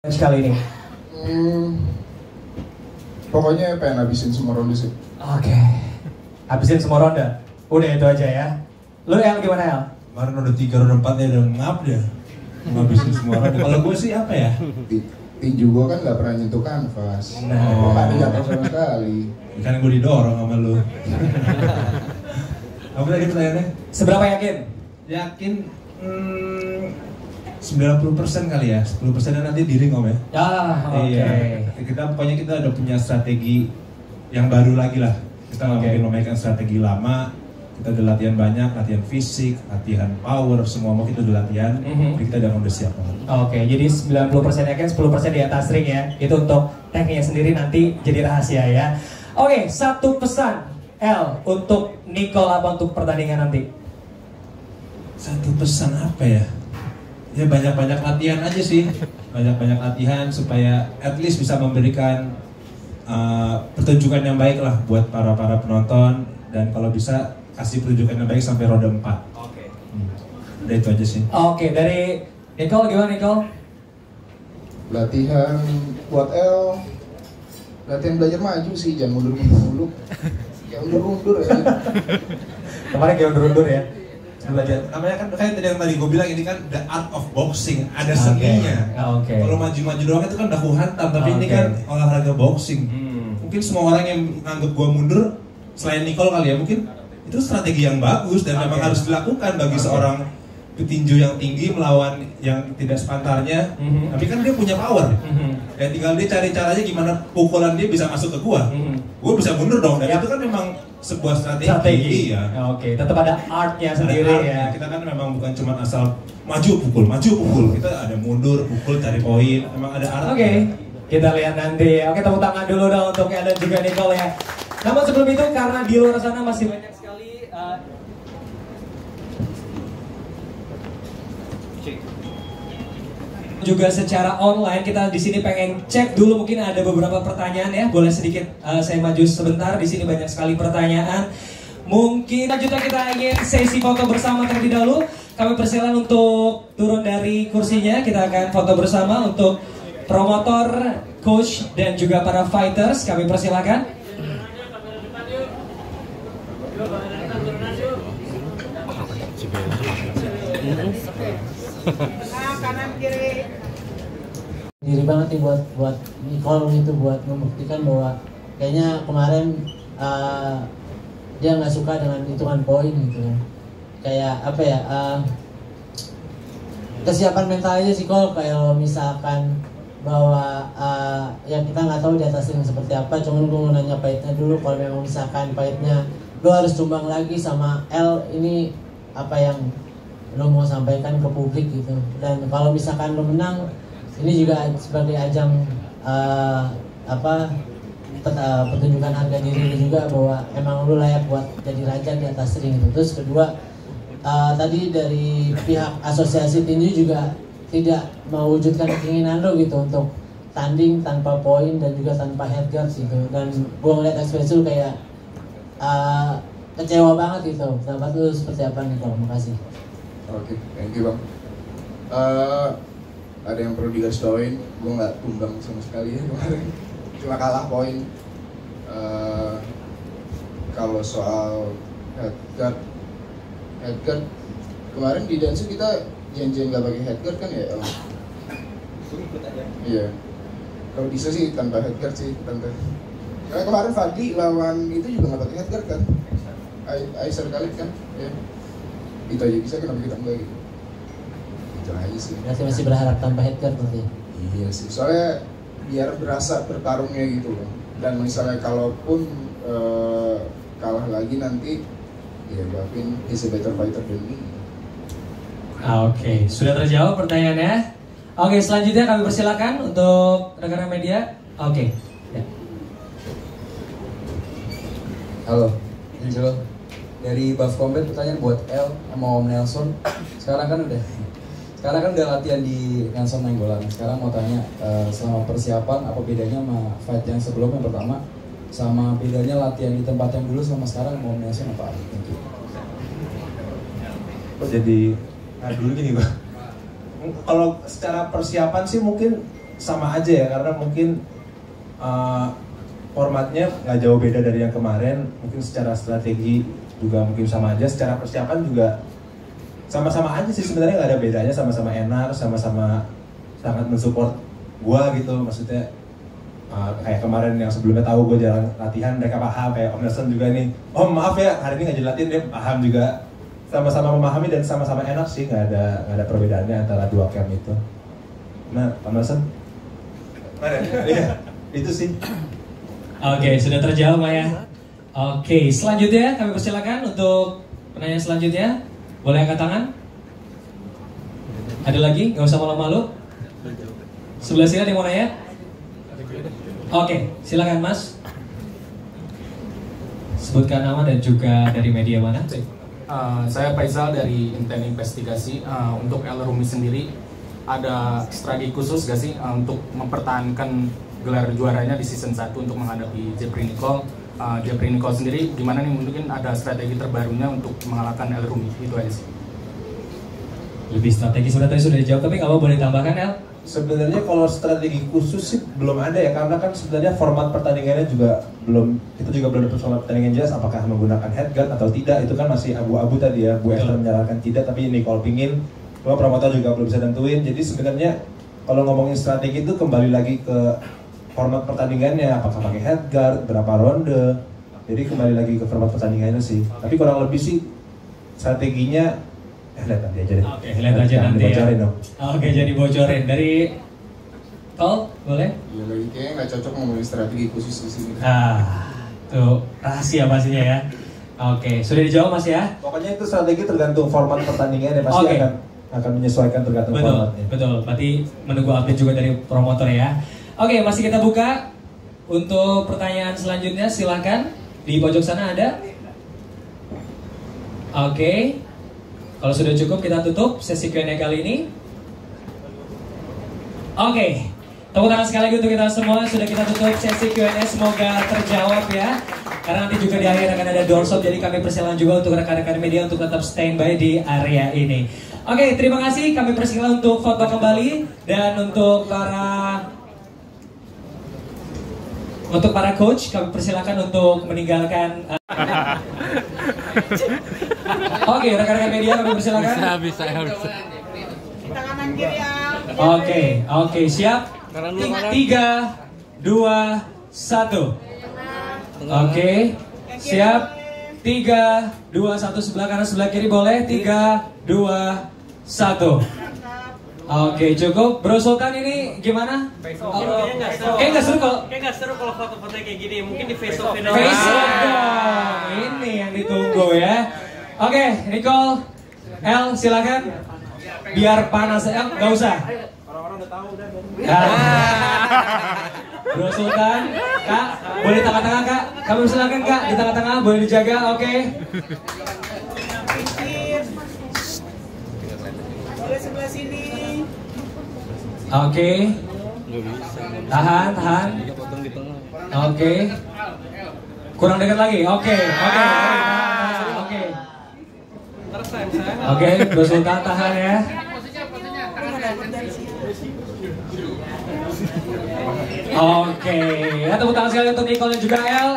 Sekali ini? Pokoknya pengen habisin semua ronde sih. Oke. Habisin semua ronde? Udah itu aja ya. Lu El gimana El? Kemarin udah 3 ronde 4 ya udah ngap dia. Ngabisin semua ronde. Kalau gue sih apa ya? Tinju gue kan gak pernah nyentuh kanvas. Nah. Gak jatuh sama sekali. Kan gue didorong sama lu. Apa tadi pertanyaannya? Seberapa yakin? Yakin 90% kali ya, 10% nanti di ring om ya. Oke. Iya. Pokoknya kita udah punya strategi yang baru lagi lah. Kita nggak mungkin memainkan strategi lama. Kita udah latihan banyak, latihan fisik, latihan power, semua kita udah latihan. Jadi kita udah siap banget. Oke, jadi 90% yakin, 10% di atas ring ya. Itu untuk tekniknya sendiri nanti jadi rahasia ya. Oke, satu pesan El untuk Nicole apa untuk pertandingan nanti? Satu pesan apa ya? Ya banyak-banyak latihan aja sih. Banyak-banyak latihan supaya at least bisa memberikan pertunjukan yang baik lah buat para penonton. Dan kalau bisa kasih pertunjukan yang baik sampai ronde 4. Oke. Udah itu aja sih. Oke, dari Nicole gimana Nicole? Latihan buat El, latihan belajar maju sih, jangan mundur-mundur dulu. Jangan mundur-mundur ya. Kemarin kayak undur-undur ya. Belajar. Namanya kan kayak tadi gue bilang ini kan the art of boxing, ada seninya. Kalau maju-maju doang itu kan daku hantam, tapi ini kan olahraga boxing. Mungkin semua orang yang nganggep gue mundur selain Nicole kali ya, mungkin itu strategi yang bagus dan memang harus dilakukan bagi seorang petinju yang tinggi melawan yang tidak sepantarnya. Tapi kan dia punya power. Ya tinggal dia cari caranya gimana pukulan dia bisa masuk ke gua. Gua bisa mundur dong. Dan itu kan memang sebuah strategi ya. Oke, tetap ada artnya sendiri ya. Kita kan memang bukan cuma asal maju pukul. Kita ada mundur, pukul, cari poin. Memang ada art. Oke, kita lihat nanti. Oke, tepuk tangan dulu dong untuk El dan juga Nicole ya. Namun sebelum itu karena di luar sana masih banyak sekali juga secara online, kita di sini pengen cek dulu, mungkin ada beberapa pertanyaan ya. Boleh sedikit saya maju sebentar, di sini banyak sekali pertanyaan. Mungkin selanjutnya kita ingin sesi foto bersama terlebih dahulu. Kami persilakan untuk turun dari kursinya. Kita akan foto bersama untuk promotor, coach dan juga para fighters. Kami persilakan. Kanan kiri. Diri banget nih buat Nicole gitu, buat membuktikan bahwa kayaknya kemarin dia nggak suka dengan hitungan poin gitu kan. Kayak apa ya, kesiapan mental aja sih kalau misalkan bahwa ya kita nggak tahu di atas ring seperti apa. Cuman gue mau nanya pahitnya dulu, kalau memang misalkan pahitnya lo harus tumbang lagi sama El, ini apa yang lo mau sampaikan ke publik gitu. Dan kalau misalkan lo menang, ini juga sebagai ajang pertunjukan harga diri lo juga, bahwa emang lo layak buat jadi raja di atas ring gitu. Terus kedua, tadi dari pihak asosiasi tinju juga tidak mewujudkan keinginan lo gitu untuk tanding tanpa poin dan juga tanpa headguard gitu. Dan gue ngeliat ekspresi lo kayak kecewa banget gitu. Pendapat lo seperti apa nih kalau? Makasih. Oke, thank you bang. Ada yang perlu digarisbawain, gue nggak tumbang sama sekali ya kemarin, cuma kalah poin. Kalau soal headguard kemarin di dance kita janjian nggak pakai headguard kan ya? Iya. Kalau bisa sih tanpa headguard sih, tante. Karena kemarin Fadli lawan itu juga nggak pakai headguard kan? Aisyah Khalid kan? Ya. Itu aja bisa, kenapa kita enggak gitu? Itu aja sih. Masih berharap tanpa headguard berarti? Iya sih, soalnya biar berasa bertarungnya gitu loh. Dan misalnya kalaupun kalah lagi nanti, ya Bapin is a better fighter than me. Oke, sudah terjawab pertanyaannya. Oke, selanjutnya kami persilakan untuk rekan-rekan media. Oke. Ya. Halo, Angelo. Dari Buff Combat pertanyaan buat El sama Om Nelson. Sekarang kan udah latihan di Nelson Nainggolan. Sekarang mau tanya, selama persiapan apa bedanya sama fight yang sebelumnya pertama, sama bedanya latihan di tempat yang dulu sama sekarang sama Om Nelson apa? Thank you. Jadi dulu gini bang. Kalau secara persiapan sih mungkin sama aja ya, karena mungkin formatnya nggak jauh beda dari yang kemarin. Mungkin secara strategi juga mungkin sama aja, secara persiapan juga sama-sama aja sih sebenarnya, nggak ada bedanya, sama-sama enak, sama-sama sangat mensupport gua gitu. Maksudnya kayak kemarin yang sebelumnya tahu gue jarang latihan, mereka paham. Kayak Om Nelson juga nih, oh maaf ya hari ini nggak jadi latihan, dia paham juga. Sama-sama memahami dan sama-sama enak sih, nggak ada perbedaannya antara dua camp itu. Nah, Om Nelson? Iya, itu sih. Oke, sudah terjawab Pak ya. Oke, selanjutnya kami persilakan untuk penanya selanjutnya. Boleh angkat tangan? Ada lagi? Gak usah malu-malu. Sebelah sini ada yang mau nanya? Oke, silakan Mas. Sebutkan nama dan juga dari media mana? Saya Faisal dari Inten Investigasi. Untuk El Rumi sendiri, ada strategi khusus gak sih untuk mempertahankan gelar juaranya di season 1 untuk menghadapi Jeffrey Nicole? Jeffrey Nicole sendiri gimana nih, mungkin ada strategi terbarunya untuk mengalahkan El Rumi? Itu aja sih. Lebih strategi sebenarnya tadi sudah dijawab, tapi kalau boleh tambahkan El? Sebenarnya kalau strategi khusus sih belum ada ya, karena kan sebenarnya format pertandingannya juga belum, kita juga belum dapat format pertandingan jelas apakah menggunakan headguard atau tidak. Itu kan masih abu-abu tadi ya. Bu Esther menyarankan tidak, tapi Nicole pingin, kalau promotor juga belum bisa tentuin. Jadi sebenarnya kalau ngomongin strategi itu kembali lagi ke format pertandingannya, apakah pakai headguard, berapa ronde. Jadi kembali lagi ke format pertandingannya sih. Tapi kurang lebih sih strateginya lihat nanti aja deh. Oke, lihat aja nanti ya. Dong. Oke, jadi bocorin dari Kol, boleh? Ya lagi kayaknya nggak cocok ngomongin strategi khusus di sini. Tuh rahasia pastinya ya. Oke, sudah dijawab Mas ya? Pokoknya itu strategi tergantung format pertandingannya, pasti akan menyesuaikan tergantung formatnya. Betul, berarti menunggu update juga dari promotor ya. Oke, masih kita buka untuk pertanyaan selanjutnya, silakan di pojok sana ada. Oke, kalau sudah cukup kita tutup sesi Q&A kali ini. Oke, tepuk tangan sekali lagi untuk kita semua. Sudah kita tutup sesi Q&A, semoga terjawab ya. Karena nanti juga di akhir akan ada doorstop, jadi kami persilakan juga untuk rekan-rekan media untuk tetap standby di area ini. Oke, terima kasih. Kami persilakan untuk foto kembali, dan untuk para coach kami persilakan untuk meninggalkan. Oke, rekan-rekan media kami persilakan. Bisa. Kita kanan kiri ya. Oke, siap. 3, 2, 1. Oke, siap. 3, 2, 1, sebelah kanan sebelah kiri boleh. 3, 2, 1. Oke, cukup. Bro Sultan ini gimana? Kayaknya nggak seru kalau foto-foto kayak gini. Mungkin di face off dong. Ini yang ditunggu ya. Oke, Nicole, El, silakan. Biar panas ya, nggak usah. Orang-orang udah tahu udah. Bro Sultan, Kak, boleh di tengah-tengah Kak. Kami silakan Kak, di tengah-tengah boleh dijaga, oke? Boleh sebelah sini. Oke. Tahan. Oke. Kurang dekat lagi. Oke. Oke, Bro Sultan tahan ya. Oke, ya tepuk tangan sekali untuk Nicole dan juga El.